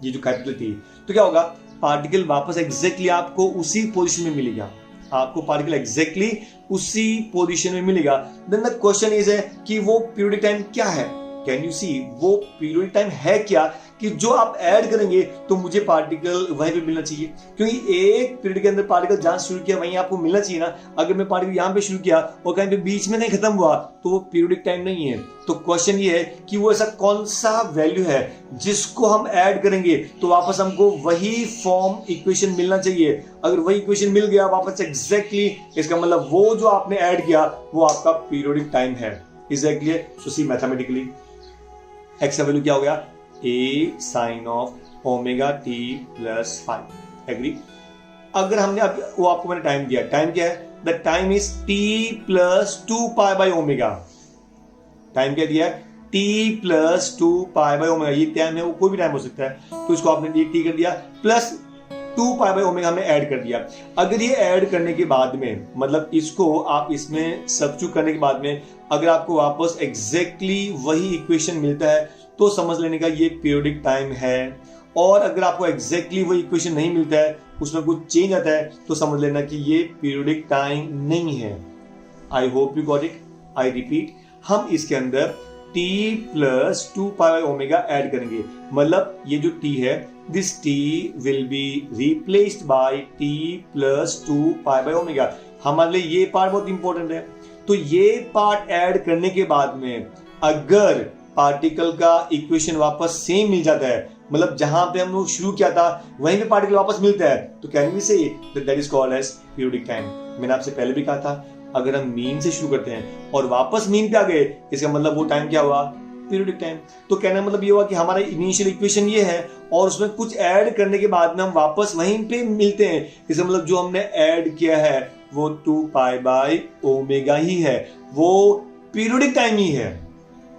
ये जो कैपिटल थी तो क्या होगा, पार्टिकल वापस एग्जैक्टली आपको उसी पोजीशन में मिलेगा, आपको पार्टिकल एग्जैक्टली उसी पोजीशन में मिलेगा। देन द क्वेश्चन इज है कि वो पीरियोडिक टाइम क्या है, कैन यू सी वो पीरियोडिक टाइम है क्या, कि जो आप ऐड करेंगे तो मुझे पार्टिकल वहीं पे मिलना चाहिए, क्योंकि एक पीरियड के अंदर पार्टिकल जहां शुरू किया वहीं आपको मिलना चाहिए ना। अगर मैं पार्टिकल यहां पे शुरू किया और कहीं पे बीच में कहीं खत्म हुआ तो वो पीरियडिक टाइम नहीं है। तो क्वेश्चन ये है कि वो ऐसा कौन सा वैल्यू है जिसको हम ऐड करेंगे तो वापस हमको वही फॉर्म इक्वेशन मिलना चाहिए। अगर वही इक्वेशन मिल गया वापस एग्जैक्टली, इसका मतलब वो जो आपने ऐड किया वो आपका पीरियोडिक टाइम है। एग्जैक्टली सो सी मैथमेटिकली एक्स का वैल्यू क्या हो गया, a sin of omega t plus 5। Agree. अगर हमने अब वो आपको मैंने टाइम दिया, टाइम क्या है, the time is t plus 2 pi by omega. Time क्या दिया है, t plus 2 pi by omega. ये टाइम है, वो कोई भी टाइम हो सकता है, तो इसको आपने t कर दिया प्लस 2 पाई बाई ओमेगा हमने ऐड कर दिया। अगर ये ऐड करने के बाद में मतलब इसको आप इसमें सब्स्टिट्यूट करने के बाद में अगर आपको वापस एग्जैक्टली वही इक्वेशन मिलता है तो समझ लेने का ये पीरियोडिक टाइम है। और अगर आपको एग्जैक्टली वही इक्वेशन नहीं मिलता है, उसमें कुछ चेंज आता है, तो समझ लेना कि ये पीरियोडिक टाइम नहीं है। I hope you got it. I repeat, हम इसके अंदर t plus 2 pi by omega add करेंगे, मतलब ये जो t है this t will be replaced by t plus 2 pi by omega. हमारे लिए ये पार्ट बहुत इंपॉर्टेंट है। तो ये पार्ट ऐड करने के बाद में अगर पार्टिकल का इक्वेशन वापस सेम मिल जाता है, मतलब जहां पे हम लोग शुरू किया था वहीं पे पार्टिकल वापस मिलता है, तो can we say that is called as periodic time. मैंने आपसे पहले भी कहा था अगर हम मीन से शुरू करते हैं और वापस मीन पे आ गए, इसका मतलब वो टाइम क्या हुआ, पीरियोडिक टाइम। तो कहने का मतलब ये हुआ कि हमारा इनिशियल इक्वेशन ये है और उसमें कुछ ऐड करने के बाद में हम वापस वहीं पे मिलते हैं, इसका मतलब जो हमने ऐड किया है वो 2 पाई बाई ओमेगा ही है, वो पीरियोडिक टाइम ही है।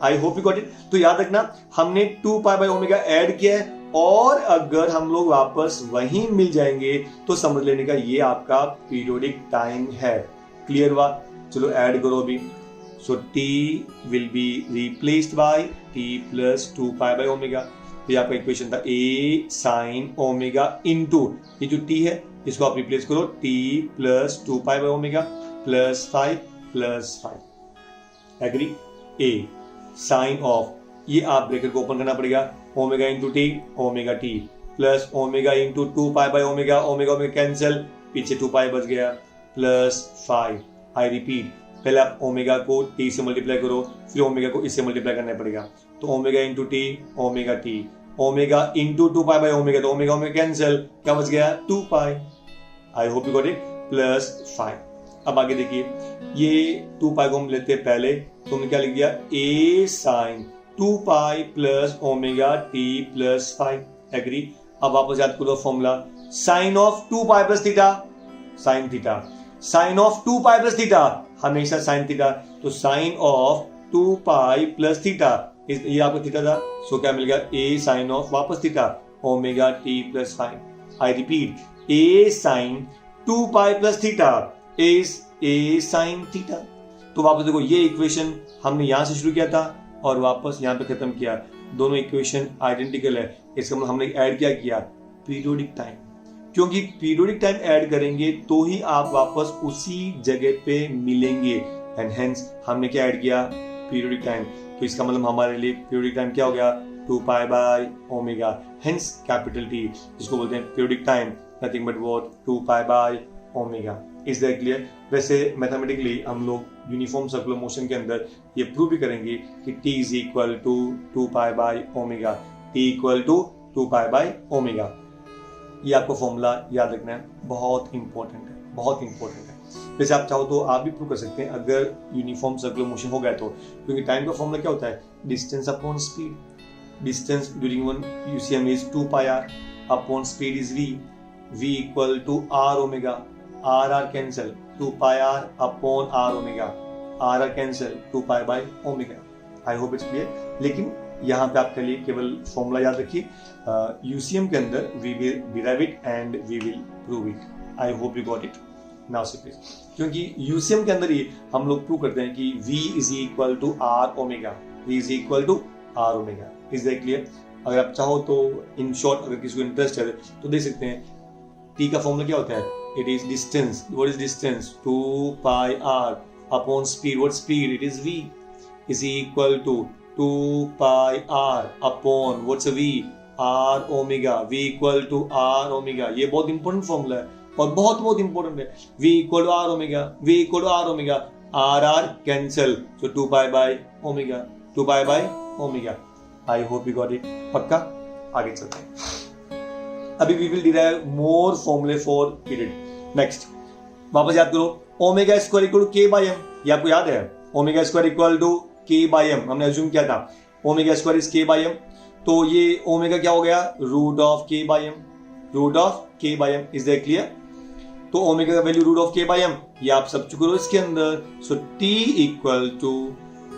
I hope you got it. तो याद रखना हमने 2 पाई बाई ओमेगा ऐड किया है और अगर हम लोग वापस वहीं मिल जाएंगे तो समझ लेने का ये आपका पीरियोडिक टाइम है। क्लियर हुआ? चलो ऐड करो अभी। सो t will be replaced by t plus 2 pi by omega. तो ये आपका इक्वेशन था a साइन ओमेगा इनटू ये जो t है इसको आप रिप्लेस करो t plus 2 pi by omega plus 5 plus 5। Agree? a sine of ये आप ब्रैकेट को ओपन करना पड़ेगा, omega into t omega T plus omega into 2 pi by omega, omega omega cancel, पीछे 2 पाई बच गया प्लस 5। आई रिपीट, पहले आप ओमेगा को टी से मल्टीप्लाई करो फिर ओमेगा को इससे मल्टीप्लाई करना पड़ेगा। तो omega into t omega into 2 pi by omega, तो ओमेगा ओमेगा कैंसिल, क्या बच गया 2 pi. I hope you got it. Plus 5। अब आगे देखिए, ये 2 पाई को हम लेते हैं पहले, तो हमने क्या लिख दिया a sine 2 pi plus omega t plus 5। Agree? अब वापस याद करो formula, sine of 2 pi plus theta sine theta, sine of 2 pi plus theta हमेशा साइन थीटा, तो sine of 2 pi plus theta ये आपको थीटा था, सो क्या मिल गया a साइन ऑफ वापस theta omega t plus 5। I repeat, a sine 2 pi plus theta is a sign theta. तो वापस देखो ये इक्वेशन हमने यहां से शुरू किया था और वापस यहां पे खत्म किया, दोनों इक्वेशन आइडेंटिकल है। इसका मतलब हमने ऐड क्या किया, पीरियोडिक टाइम, क्योंकि पीरियोडिक टाइम ऐड करेंगे तो ही आप वापस उसी जगह पे मिलेंगे। एंड हेंस हमने क्या ऐड किया, पीरियोडिक टाइम। तो इसका मतलब हमारे लिए पीरियोडिक टाइम क्या हो गया, 2 pi by omega, hence capital T, जिसको बोलते हैं periodic time, nothing but what 2 pi by omega. Is that clear? वैसे मैथमेटिकली हम लोग यूनिफॉर्म सर्कुलर मोशन के अंदर ये प्रूव भी करेंगे कि t is equal to 2 pi by omega, t equal to 2 pi by omega. ये आपको फॉर्मूला याद रखना है, बहुत इंपॉर्टेंट है, बहुत इंपॉर्टेंट है। वैसे आप चाहो तो आप भी प्रूव कर सकते हैं अगर यूनिफॉर्म सर्कुलर मोशन हो गया तो, क्योंकि टाइम का फॉर्मूला क्या होता है, distance upon speed. Distance during one UCM is 2 pi r upon speed is v। V equal to R omega, R cancel, 2 pi R upon R omega, R cancel, 2 pi by omega. I hope it's clear. लेकिन यहाँ पे आपके लिए केवल formula याद रखिए, UCM के अंदर we will derive it and we will prove it. I hope you got it now. Say please, क्योंकि यूसीएम के अंदर ही हम लोग प्रूव करते हैं कि V is equal to R omega, V is equal to R omega. Is that clear? अगर आप चाहो तो इन शॉर्ट, अगर किसी को इंटरेस्ट है तो देख सकते हैं. T का फॉर्मूला क्या होता है? It is distance. What is distance? 2 pi R upon speed. What speed? It is V is equal to 2 pi R upon what's a V? R omega. V equal to R omega. ये बहुत important formula है और बहुत important है. V equal to R omega. V equal to R omega. R cancel. So 2 pi by omega. 2 pi by omega. I hope you got it. पक्का? आगे चलते हैं. अभी we will derive more formulae for period. Next. वापस याद करो. Omega square equal to K by M. ये आपको याद है? Omega square equal to K by M. हमने अज्यूम किया था omega square is K by M. तो ये ओमेगा क्या हो गया? Root of K by M. Root of K by M. Is that clear? तो ओमेगा का value root of K by M ये आप सब्स्टिट्यूट करो इसके अंदर. So T equal to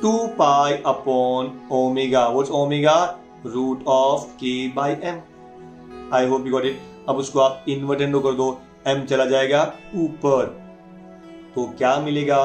2 pi upon omega. What's omega? Root of K by M. I hope you got it. अब उसको आप इन्वर्टेंडो कर दो, M चला जाएगा ऊपर, तो क्या मिलेगा?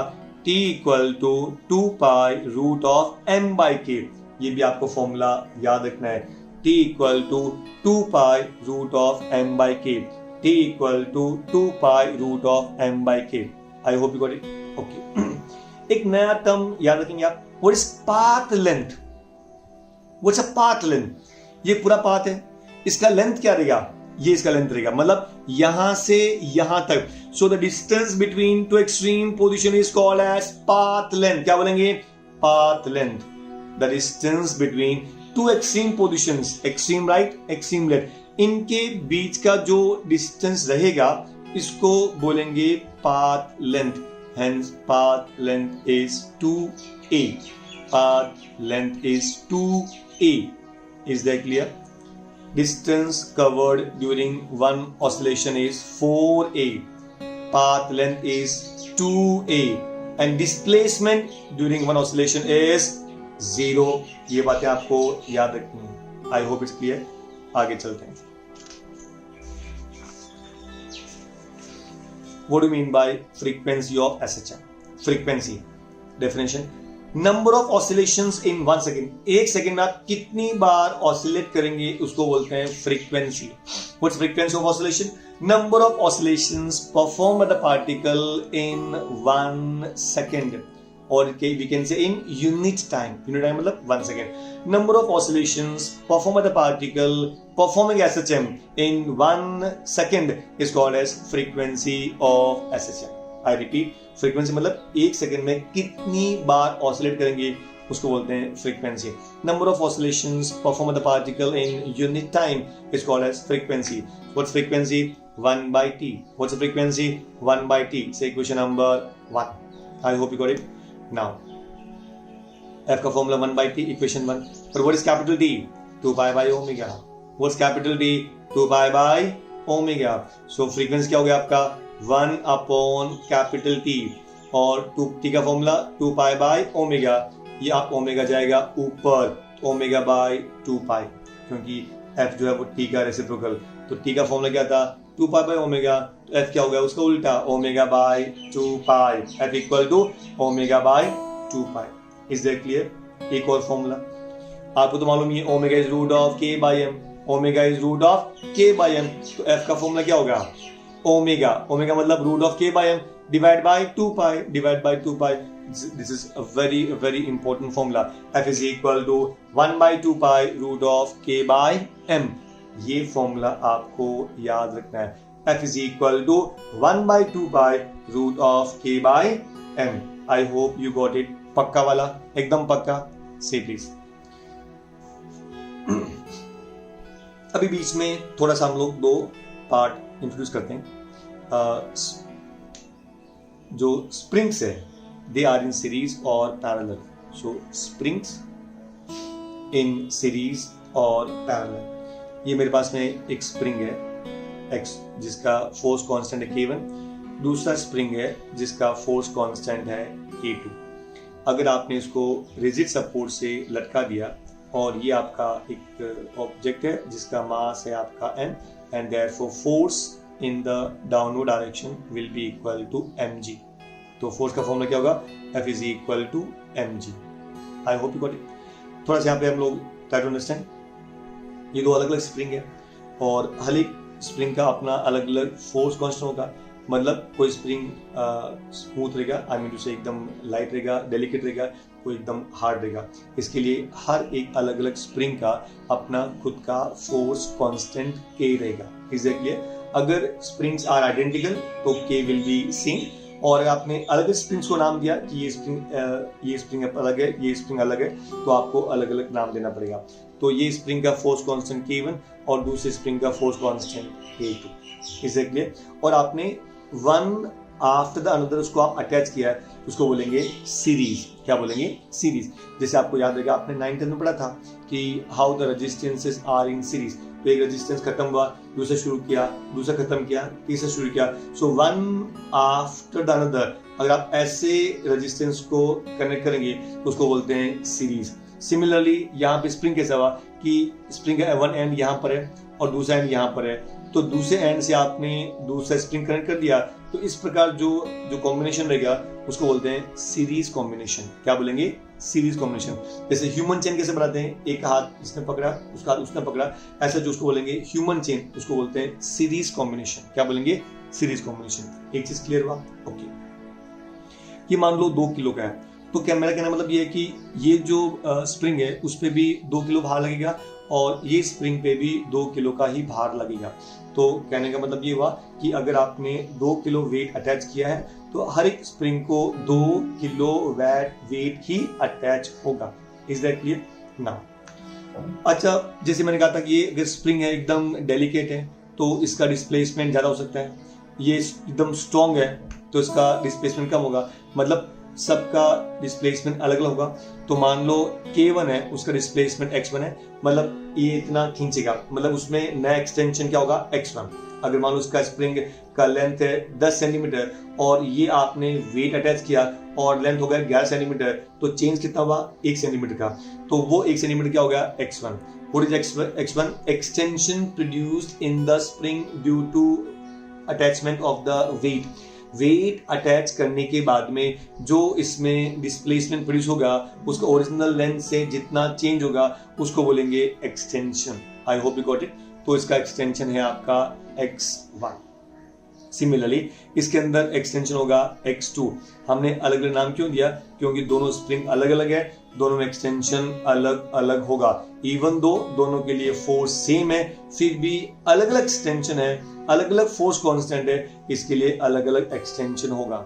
T equal to 2 pi root of M by K. ये भी आपको फॉर्मूला याद रखना है. T equal to 2 pi root of M by K. T equal to 2 pi root of M by K. I hope you got it. Okay, एक नया term याद रखेंगे आप. What is path length? What's a path length? ये पूरा path है, इसका length क्या रहेगा? ये इसका लेंथ रहेगा, मतलब यहां से यहां तक. So the distance between two extreme position is called as path length. क्या बोलेंगे? Path length. The distance between two extreme positions, extreme right, extreme left, इनके बीच का जो डिस्टेंस रहेगा इसको बोलेंगे path length. Hence path length is 2a. Path length is 2a. Is that clear? Distance covered during one oscillation is 4a. Path length is 2a. And displacement during one oscillation is 0. ये बातें आपको याद रखनी है. I hope it's clear. आगे चलते हैं. What do you mean by frequency of SHM? Frequency definition. Number of oscillations in 1 second. 1 second में आप कितनी बार ऑसिलेट करेंगे उसको बोलते हैं frequency. What's frequency of oscillation? Number of oscillations perform by the particle in 1 second, और we can say in unit time. Unit time मतलब 1 second. Number of oscillations perform by the particle performing SHM in 1 second is called as frequency of SHM. I repeat, frequency मतलब 1 second में कितनी बार oscillate करेंगे उसको बोलते हैं frequency. Number of oscillations perform by the particle in unit time is called as frequency. What's frequency? 1 by T. What's the frequency? 1 by T. Say equation number 1. I hope you got it. Now, F का formula 1 by T, equation 1. But what is capital T? 2 pi by omega. What's capital T? 2 pi by omega. So frequency क्या हो गया आपका? 1 upon capital T, और 2T का formula 2 pi by omega. ये आप omega जाएगा ऊपर, ओमेगा बाय 2 pi, क्योंकि F जो है वो T का रेसिप्रोकल. तो T का फॉर्मूला क्या था? 2 pi by omega. तो F क्या हो गया? उसका उल्टा, omega by 2 pi. F equal to omega by 2 pi. Is that clear? एक और फॉर्मूला आपको तो मालूम है, omega is root of K by M. Omega is root of K by M. तो F का फॉर्मूला क्या होगा? ओमेगा. ओमेगा मतलब root of K by M divide by 2 pi. Divide by 2 pi. This is a very important formula. F is equal to 1 by 2 pi root of K by M. ये formula आपको याद रखना है. F is equal to 1 by 2 pi root of K by M. I hope you got it. पक्का वाला, एकदम पक्का. Say please. अभी बीच में थोड़ा सा हम लोग 2 पार्ट इंट्रोड्यूस करते हैं. जो स्प्रिंग्स है, दे आर इन सीरीज और parallel. So springs in series और पैरेलल. ये मेरे पास में एक स्प्रिंग है x जिसका फोर्स कांस्टेंट है K1, दूसरा स्प्रिंग है जिसका फोर्स कांस्टेंट है K2। अगर आपने इसको रिजिड सपोर्ट से लटका दिया और ये आपका एक ऑब्जेक्ट है जिसका मास है आपका m and therefore force in the downward direction will be equal to mg। तो फोर्स का फॉर्मूला क्या होगा, F is equal to mg। I hope you got it. थोड़ा सा यहाँ पे हम लोग ट्राई टू अंडरस्टैंड, ये दो अलग अलग स्प्रिंग है और हर एक स्प्रिंग का अपना अलग अलग फोर्स कांस्टेंट होगा। मतलब कोई स्प्रिंग स्मूथ रहेगा, आई मीन टू से एकदम लाइट रहेगा, डेलिकेट रहेगा, कोई एकदम हार्ड रहेगा। इसके लिए हर एक अलग अलग स्प्रिंग का अपना खुद का फोर्स कांस्टेंट K रहेगा। एग्जैक्टली, अगर स्प्रिंग्स आर आइडेंटिकल तो K विल बी सेम, और अगर आपने अलग स्प्रिंग्स को नाम दिया कि ये स्प्रिंग अलग है, ये स्प्रिंग अलग है, तो आपको अलग अलग नाम देना पड़ेगा। तो ये स्प्रिंग का फोर्स कांस्टेंट K1 और दूसरे स्प्रिंग का force constant K2। Is clear? और आपने वन आफ्टर द अनदर उसको आप अटैच किया है, उसको बोलेंगे सीरीज। क्या बोलेंगे? सीरीज। जैसे आपको याद रहेगा, आपने 9th में पढ़ा था कि how the resistances are in series. तो एक रेजिस्टेंस खत्म हुआ, दूसरा शुरू किया, दूसरा खत्म किया, तीसरा शुरू किया। So one after the another अगर आप ऐसे रेजिस्टेंस को कनेक्ट करेंगे तो उसको बोलते हैं सीरीज। सिमिलरली यहाँ पे स्प्रिंग कैसा हुआ कि स्प्रिंग का वन एंड यहाँ पर है और दूसरा एंड यहाँ पर है, तो दूसरे एंड से आपने दूसरा स्प्रिंग कनेक्ट कर दिया, तो इस प्रकार जो कॉम्बिनेशन रहेगा उसको बोलते हैं सीरीज कॉम्बिनेशन। क्या बोलेंगे? Series combination. जैसे ह्यूमन चेन कैसे बनाते हैं, एक हाथ इसने पकड़ा, उसका हाथ उसने पकड़ा, ऐसा जो उसको बोलेंगे ह्यूमन चेन, उसको बोलते हैं सीरीज कॉम्बिनेशन। क्या बोलेंगे? Series combination. एक चीज क्लियर हुआ? ओके। ये मान लो 2 किलो का है, तो क्या मेरा कहना मतलब ये है कि ये जो स्प्रिंग है उस पे भी 2 किलो भार लगेगा और ये स्प्रिंग पे भी 2 किलो का ही भार लगेगा। तो कहने का मतलब ये हुआ कि अगर आपने 2 किलो वेट अटैच किया है तो हर एक स्प्रिंग को 2 किलो वेट ही अटैच होगा। Is that clear? ना। अच्छा, जैसे मैंने कहा था कि ये अगर स्प्रिंग है एकदम डेलिकेट है तो इसका डिस्प्लेसमेंट ज्यादा हो सकता है, ये एकदम स्ट्रॉन्ग है तो इसका डिस्प्लेसमेंट कम होगा। मतलब सबका डिस्प्लेसमेंट अलग अलग होगा। तो मान लो K1 है, उसका डिस्प्लेसमेंट X1 है, मतलब ये इतना खींचेगा, मतलब उसमें नया एक्सटेंशन क्या होगा? X1। अगर मान लो उसका स्प्रिंग का लेंथ है 10 सेंटीमीटर और ये आपने वेट अटैच किया और लेंथ हो गया 11 सेंटीमीटर, तो चेंज कितना हुआ? 1 सेंटीमीटर का। तो वो 1 सेंटीमीटर क्या हो गया? X1। What is X1? Extension produced in the spring due to attachment of the weight. Weight attach करने के बाद में जो इसमें डिस्प्लेसमेंट प्रोड्यूस होगा उसका ओरिजिनल लेंथ से जितना चेंज होगा उसको बोलेंगे extension. I hope you got it. तो इसका एक्सटेंशन है आपका X1। सिमिलरली इसके अंदर एक्सटेंशन होगा X2। हमने अलग अलग नाम क्यों दिया? क्योंकि दोनों स्प्रिंग अलग अलग है, दोनों में एक्सटेंशन अलग अलग होगा। इवन दो दोनों के लिए फोर्स सेम है, फिर भी अलग अलग एक्सटेंशन है, अलग अलग फोर्स कांस्टेंट है, इसके लिए अलग अलग एक्सटेंशन होगा।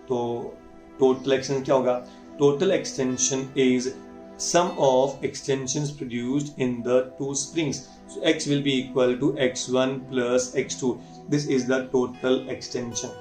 तो टोटल एक्सटेंशन क्या होगा? Total extension is sum of extensions produced in the two springs. So X will be equal to X1 plus X2. This is the total extension.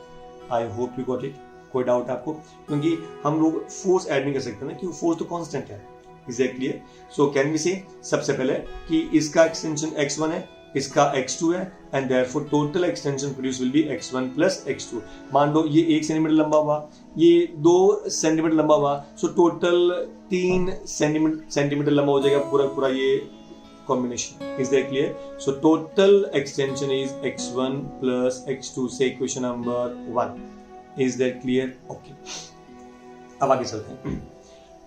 I hope you got it. कोई doubt आपको? क्योंकि हम लोग force add नहीं कर सकते ना, क्योंकि फोर्स तो कांस्टेंट है। Exactly. So can we say सबसे पहले कि इसका एक्सटेंशन X1 है, इसका X2 है, and therefore total extension produced will be X1 plus X2. मान लो ये 1 सेंटीमीटर लंबा हुआ, ये 2 सेंटीमीटर लंबा हुआ, सो टोटल 3 सेंटीमीटर लंबा हो जाएगा पूरा ये combination. Is that clear? So total extension is X1 plus X2 say equation number 1। Is that clear? Okay, अब आगे चलते हैं।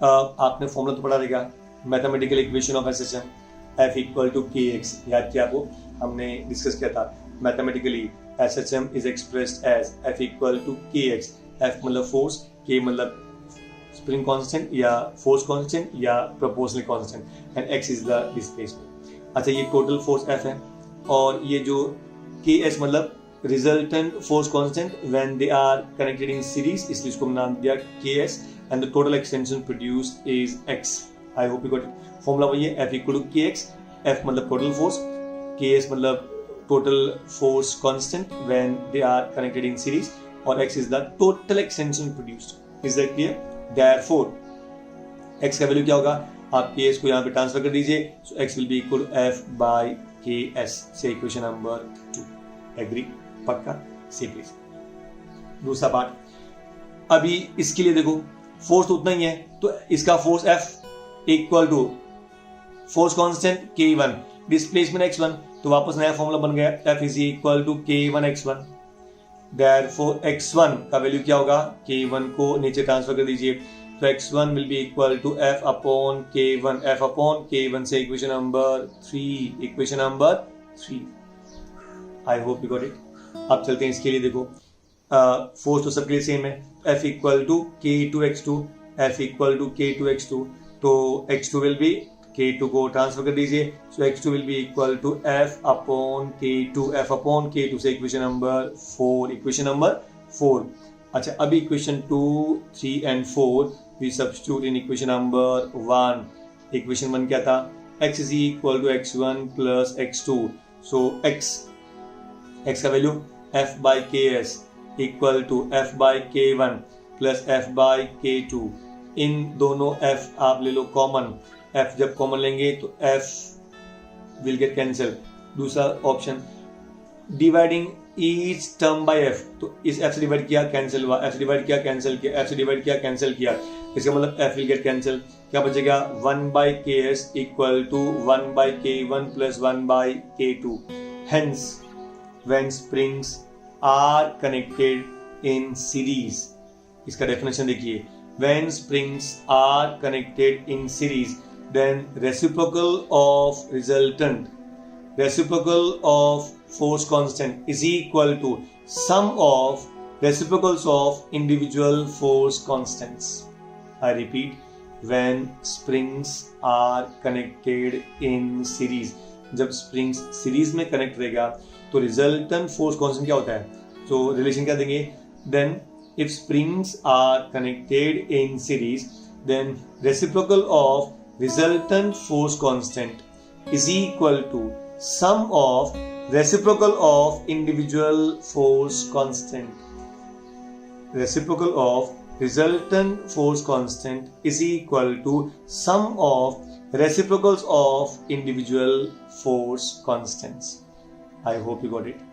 आपने फॉर्मूला तो पढ़ा रहेगा, mathematical equation of SHM F equal to KX। याद किया आपको? हमने डिस्कस किया था mathematically SHM is expressed as F equal to KX। F मतलब फोर्स, K मतलब स्प्रिंग कांस्टेंट या फोर्स कांस्टेंट या proportional constant, and X is the displacement. अच्छा, ये टोटल फोर्स F है और ये जो KS मतलब resultant force constant when they are connected in series, इसलिए इसको नाम दिया KS, and the total extension produced is X। I hope you got it. Formula वही है, F equal to KX। F मतलब टोटल फोर्स, KS मतलब total force constant when they are connected in series, और X is the total extension produced. Is that clear? Therefore X का value क्या होगा? आप KS को यहाँ पे ट्रांसफर कर दीजिए, so X will be equal to F by KS से इक्वेशन नंबर 2। एग्री, पक्का, सी प्लीज। दूसरा पार्ट, अभी इसके लिए देखो फोर्स तो उतना ही है, तो इसका force F equal to force constant K1, displacement x1, तो वापस नया फॉर्मूला बन गया F is equal to K1 x1। Therefore x1 का वैल्यू क्या होगा, K1 को नीचे ट्रांसफर कर दीजिए, तो x1 will be equal to F upon K1, F upon K1 say equation number 3। I hope you got it. अब चलते हैं इसके लिए, देखो फोर्स तो सबके लिए सेम है, F equal to K2 x2, F equal to K2 x2, तो x2 विल बी, K2 को ट्रांसफर कर दीजिए, so x2 will be equal to F upon K2, F upon K2 say equation number 4। अच्छा, अभी equation 2, 3 and 4 we substitute in equation number 1। Equation 1 क्या था, x is equal to x1 plus x2, so x का value F by KS equal to F by K1 plus F by K2। इन दोनों F आप ले लो common, F जब common लेंगे तो F विल गेट कैंसिल। दूसरा option, dividing each term by F, तो इस F से डिवाइड किया कैंसिल हुआ, F से डिवाइड किया कैंसिल किया, F से डिवाइड किया कैंसिल किया, इसका मतलब F विल गेट कैंसिल। क्या बचेगा, 1 by KS equal to 1 by K1 plus 1 by K2। Hence when springs are connected in series, इसका डेफिनेशन देखिए, when springs are connected in series then reciprocal of force constant is equal to sum of reciprocals of individual force constants. I repeat, when springs are connected in series, जब springs series में connect रहेगा तो resultant force constant क्या होता है, तो relation क्या देंगे, then if springs are connected in series then reciprocal of resultant force constant is equal to sum of reciprocal of individual force constant. Reciprocal of resultant force constant is equal to sum of reciprocals of individual force constants. I hope you got it.